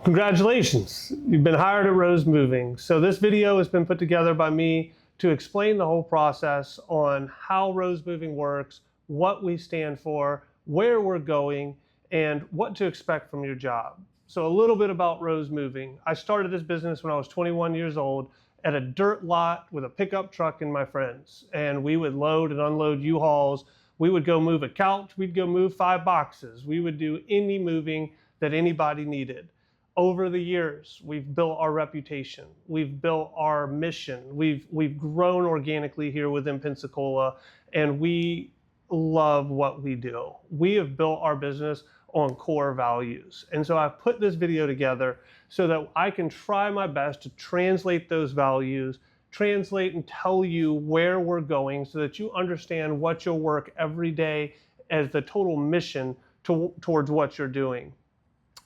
Congratulations, you've been hired at Rowe's Moving. So this video has been put together by me to explain the whole process on how Rowe's Moving works, what we stand for, where we're going, and what to expect from your job. So a little bit about Rowe's Moving. I started this business when I was 21 years old at a dirt lot with a pickup truck and my friends. And we would load and unload U-Hauls. We would go move a couch, we'd go move 5 boxes. We would do any moving that anybody needed. Over the years, we've built our reputation. We've built our mission. We've grown organically here within Pensacola, and we love what we do. We have built our business on core values. And so I've put this video together so that I can try my best to translate those values, translate and tell you where we're going so that you understand what you'll work every day as the total mission towards what you're doing.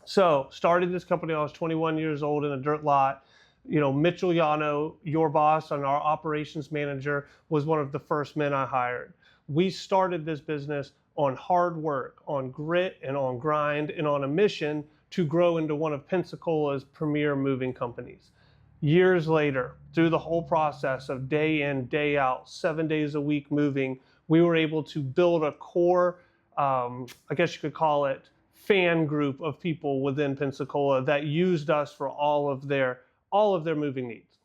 So started this company when I was 21 years old in a dirt lot. You know, Mitchell Yano, your boss and our operations manager, was one of the first men I hired. We started this business on hard work, on grit and on grind, and on a mission to grow into one of Pensacola's premier moving companies. Years later, through the whole process of day in, day out, 7 days a week moving, we were able to build a core, I guess you could call it, fan group of people within Pensacola that used us for all of their moving needs.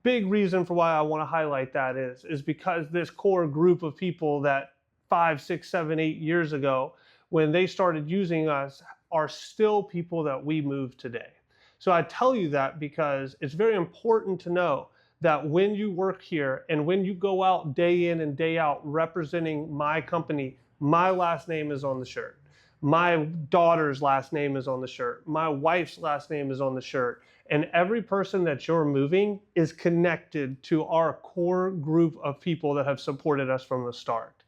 Big reason for why I want to highlight that is because this core group of people that 5, 6, 7, 8 years ago, when they started using us, are still people that we move today. So I tell you that because it's very important to know that when you work here and when you go out day in and day out representing my company, my last name is on the shirt. My daughter's last name is on the shirt. My wife's last name is on the shirt. And every person that you're moving is connected to our core group of people that have supported us from the start.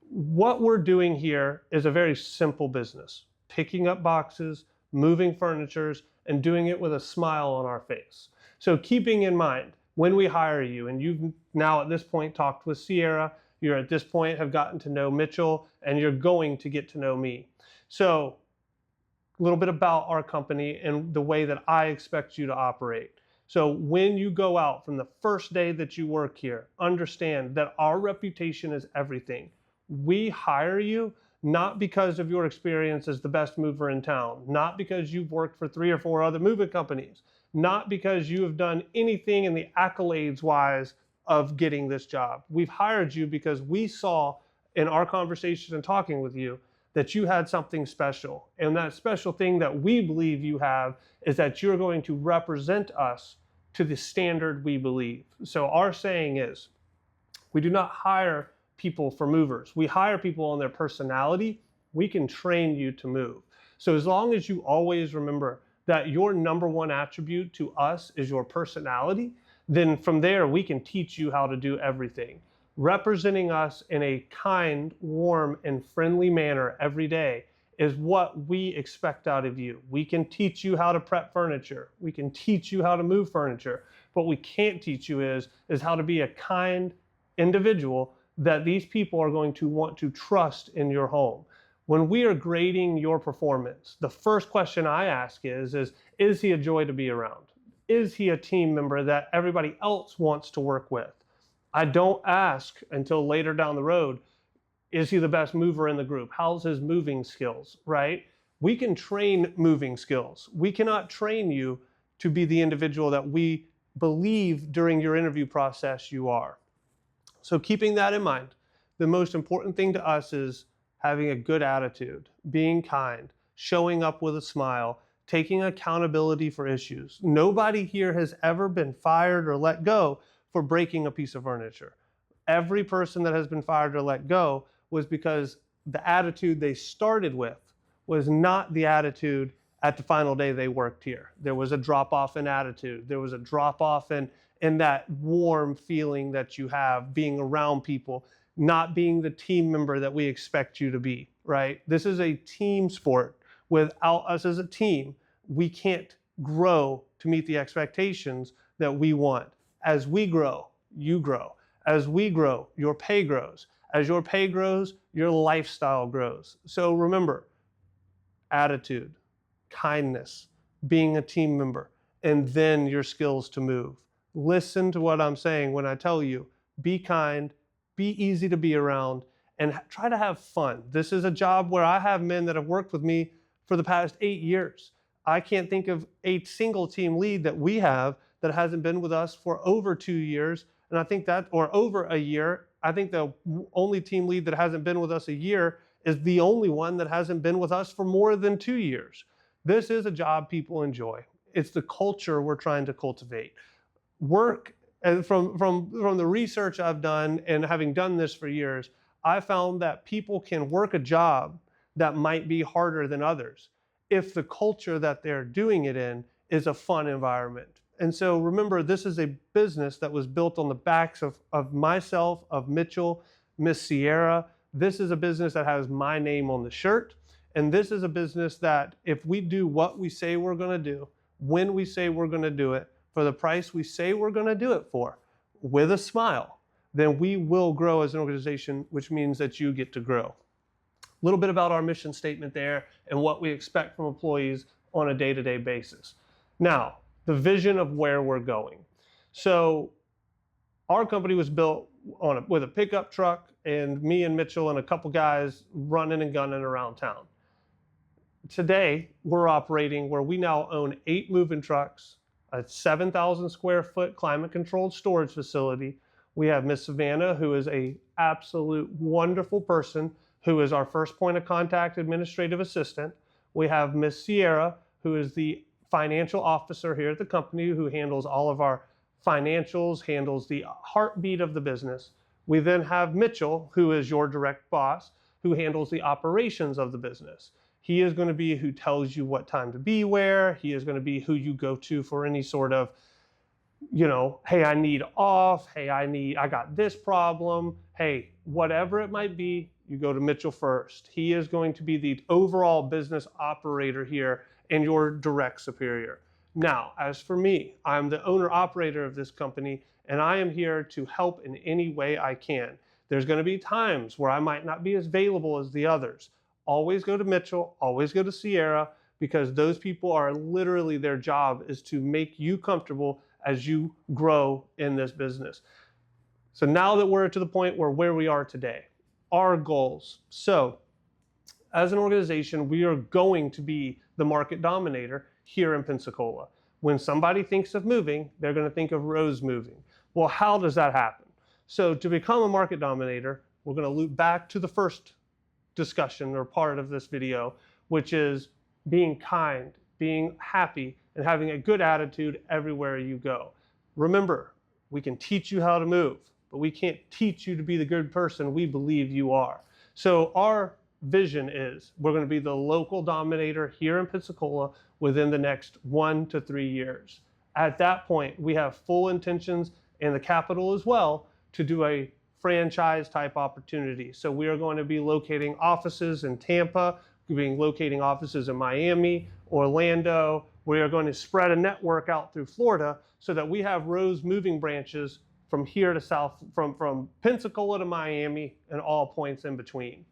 What we're doing here is a very simple business. Picking up boxes, moving furnitures, and doing it with a smile on our face. So keeping in mind, when we hire you, and you've now at this point talked with Sierra, you're at this point have gotten to know Mitchell, and you're going to get to know me. So a little bit about our company and the way that I expect you to operate. So when you go out from the first day that you work here, understand that our reputation is everything. We hire you not because of your experience as the best mover in town, not because you've worked for 3 or 4 other moving companies, not because you have done anything in the accolades wise of getting this job. We've hired you because we saw in our conversation and talking with you that you had something special. And that special thing that we believe you have is that you're going to represent us to the standard we believe. So our saying is, we do not hire people for movers. We hire people on their personality. We can train you to move. So as long as you always remember that your number one attribute to us is your personality, then from there we can teach you how to do everything. Representing us in a kind, warm, and friendly manner every day is what we expect out of you. We can teach you how to prep furniture. We can teach you how to move furniture. What we can't teach you is how to be a kind individual that these people are going to want to trust in your home. When we are grading your performance, the first question I ask is he a joy to be around? Is he a team member that everybody else wants to work with? I don't ask until later down the road, is he the best mover in the group? How's his moving skills, right? We can train moving skills. We cannot train you to be the individual that we believe during your interview process you are. So keeping that in mind, the most important thing to us is having a good attitude, being kind, showing up with a smile, taking accountability for issues. Nobody here has ever been fired or let go for breaking a piece of furniture. Every person that has been fired or let go was because the attitude they started with was not the attitude at the final day they worked here. There was a drop-off in attitude. There was a drop-off in that warm feeling that you have being around people, not being the team member that we expect you to be, right? This is a team sport. Without us as a team, we can't grow to meet the expectations that we want. As we grow, you grow. As we grow, your pay grows. As your pay grows, your lifestyle grows. So remember, attitude, kindness, being a team member, and then your skills to move. Listen to what I'm saying when I tell you, be kind, be easy to be around, and try to have fun. This is a job where I have men that have worked with me for the past 8 years. I can't think of a single team lead that we have that hasn't been with us for over 2 years. And I think that, or over a year, I think the only team lead that hasn't been with us a year is the only one that hasn't been with us for more than 2 years. This is a job people enjoy. It's the culture we're trying to cultivate. Work, and from the research I've done and having done this for years, I found that people can work a job that might be harder than others if the culture that they're doing it in is a fun environment. And so remember, this is a business that was built on the backs of myself, of Mitchell, Miss Sierra. This is a business that has my name on the shirt. And this is a business that if we do what we say we're going to do, when we say we're going to do it, for the price we say we're going to do it for, with a smile, then we will grow as an organization, which means that you get to grow. A little bit about our mission statement there and what we expect from employees on a day-to-day basis. Now, the vision of where we're going. So our company was built with a pickup truck and me and Mitchell and a couple guys running and gunning around town. Today, we're operating where we now own 8 moving trucks, a 7,000 square foot climate controlled storage facility. We have Miss Savannah, who is an absolute wonderful person, who is our first point of contact administrative assistant. We have Miss Sierra, who is the financial officer here at the company, who handles all of our financials, handles the heartbeat of the business. We then have Mitchell, who is your direct boss, who handles the operations of the business. He is going to be who tells you what time to be where. He is going to be who you go to for any sort of, hey, I need off. Hey, I got this problem. Hey, whatever it might be, you go to Mitchell first. He is going to be the overall business operator here and your direct superior. Now, as for me, I'm the owner operator of this company, and I am here to help in any way I can. There's going to be times where I might not be as available as the others. Always go to Mitchell, always go to Sierra, because those people are literally, their job is to make you comfortable as you grow in this business. So now that we're to the point where we are today, our goals. So as an organization, we are going to be the market dominator here in Pensacola. When somebody thinks of moving, they're going to think of Rowe's moving. Well, how does that happen? So to become a market dominator, we're going to loop back to the first discussion or part of this video, which is being kind, being happy, and having a good attitude everywhere you go. Remember, we can teach you how to move, but we can't teach you to be the good person we believe you are. So our vision is we're going to be the local dominator here in Pensacola within the next 1 to 3 years. At that point, we have full intentions and the capital as well to do a franchise type opportunity. So we are going to be locating offices in Tampa, locating offices in Miami, Orlando. We are going to spread a network out through Florida so that we have Rowe's moving branches from here to south, from Pensacola to Miami and all points in between.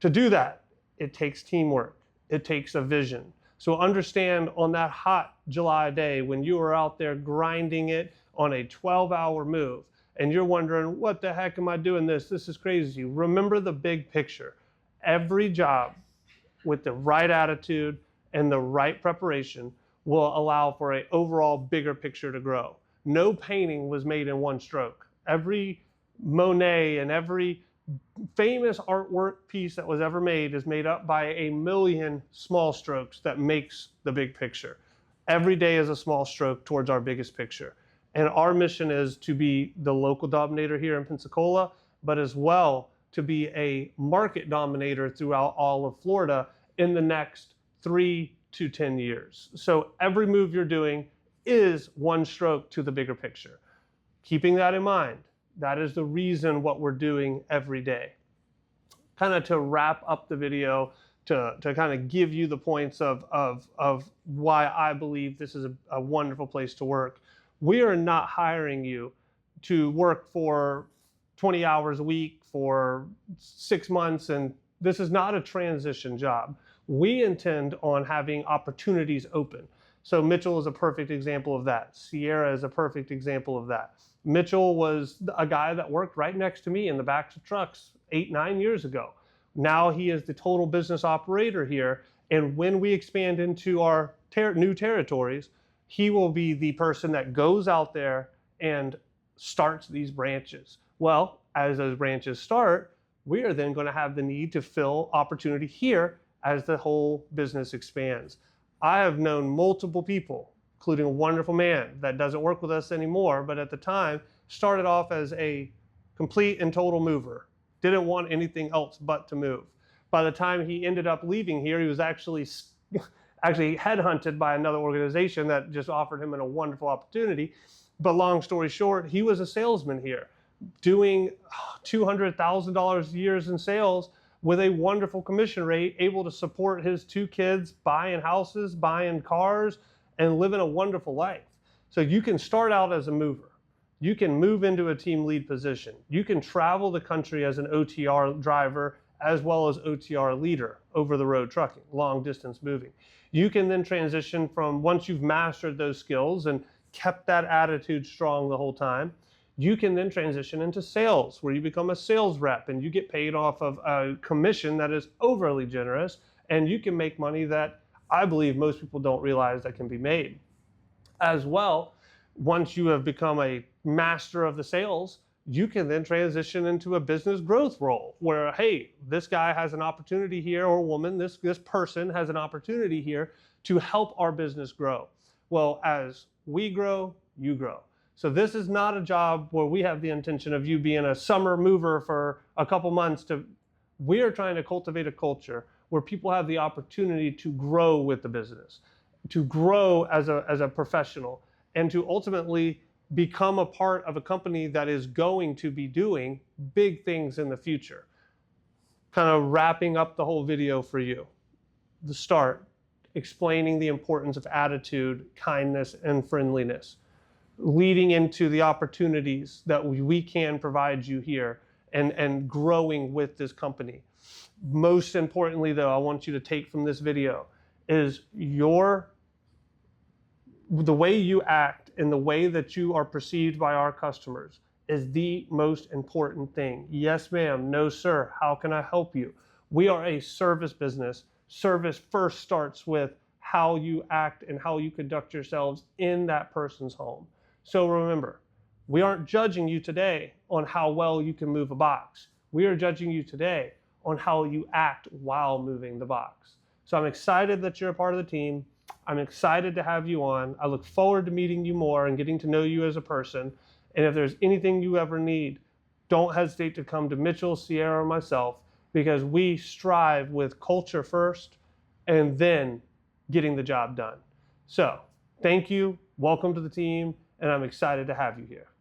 To do that, it takes teamwork. It takes a vision. So understand on that hot July day when you are out there grinding it on a 12-hour move, and you're wondering, what the heck am I doing this? This is crazy. Remember the big picture. Every job with the right attitude and the right preparation will allow for an overall bigger picture to grow. No painting was made in one stroke. Every Monet and every famous artwork piece that was ever made is made up by a million small strokes that makes the big picture. Every day is a small stroke towards our biggest picture. And our mission is to be the local dominator here in Pensacola, but as well to be a market dominator throughout all of Florida in the next 3 to 10 years. So every move you're doing is one stroke to the bigger picture. Keeping that in mind, that is the reason what we're doing every day. Kind of to wrap up the video, to kind of give you the points of why I believe this is a wonderful place to work. We are not hiring you to work for 20 hours a week for 6 months, and this is not a transition job. We intend on having opportunities open. So Mitchell is a perfect example of that. Sierra is a perfect example of that. Mitchell was a guy that worked right next to me in the backs of trucks 8-9 years ago. Now he is the total business operator here. And when we expand into our new territories, he will be the person that goes out there and starts these branches. Well, as those branches start, we are then going to have the need to fill opportunity here as the whole business expands. I have known multiple people, including a wonderful man that doesn't work with us anymore, but at the time started off as a complete and total mover. Didn't want anything else but to move. By the time he ended up leaving here, he was actually headhunted by another organization that just offered him a wonderful opportunity. But long story short, he was a salesman here, doing $200,000 a year in sales with a wonderful commission rate, able to support his 2 kids, buying houses, buying cars, and living a wonderful life. So you can start out as a mover. You can move into a team lead position. You can travel the country as an OTR driver as well as OTR leader, over the road trucking, long distance moving. You can then transition from, once you've mastered those skills and kept that attitude strong the whole time, you can then transition into sales, where you become a sales rep and you get paid off of a commission that is overly generous, and you can make money that I believe most people don't realize that can be made. As well, once you have become a master of the sales, you can then transition into a business growth role where, hey, this guy has an opportunity here, or woman, this person has an opportunity here to help our business grow. Well, as we grow, you grow. So this is not a job where we have the intention of you being a summer mover for a couple months. We are trying to cultivate a culture where people have the opportunity to grow with the business, to grow as a professional, and to ultimately become a part of a company that is going to be doing big things in the future. Kind of wrapping up the whole video for you. The start, explaining the importance of attitude, kindness, and friendliness, leading into the opportunities that we can provide you here, and growing with this company. Most importantly, though, I want you to take from this video is the way you act and the way that you are perceived by our customers is the most important thing. Yes, ma'am. No, sir. How can I help you? We are a service business. Service first starts with how you act and how you conduct yourselves in that person's home. So remember, we aren't judging you today on how well you can move a box. We are judging you today on how you act while moving the box. So I'm excited that you're a part of the team. I'm excited to have you on. I look forward to meeting you more and getting to know you as a person. And if there's anything you ever need, don't hesitate to come to Mitchell, Sierra, or myself, because we strive with culture first and then getting the job done. So thank you. Welcome to the team. And I'm excited to have you here.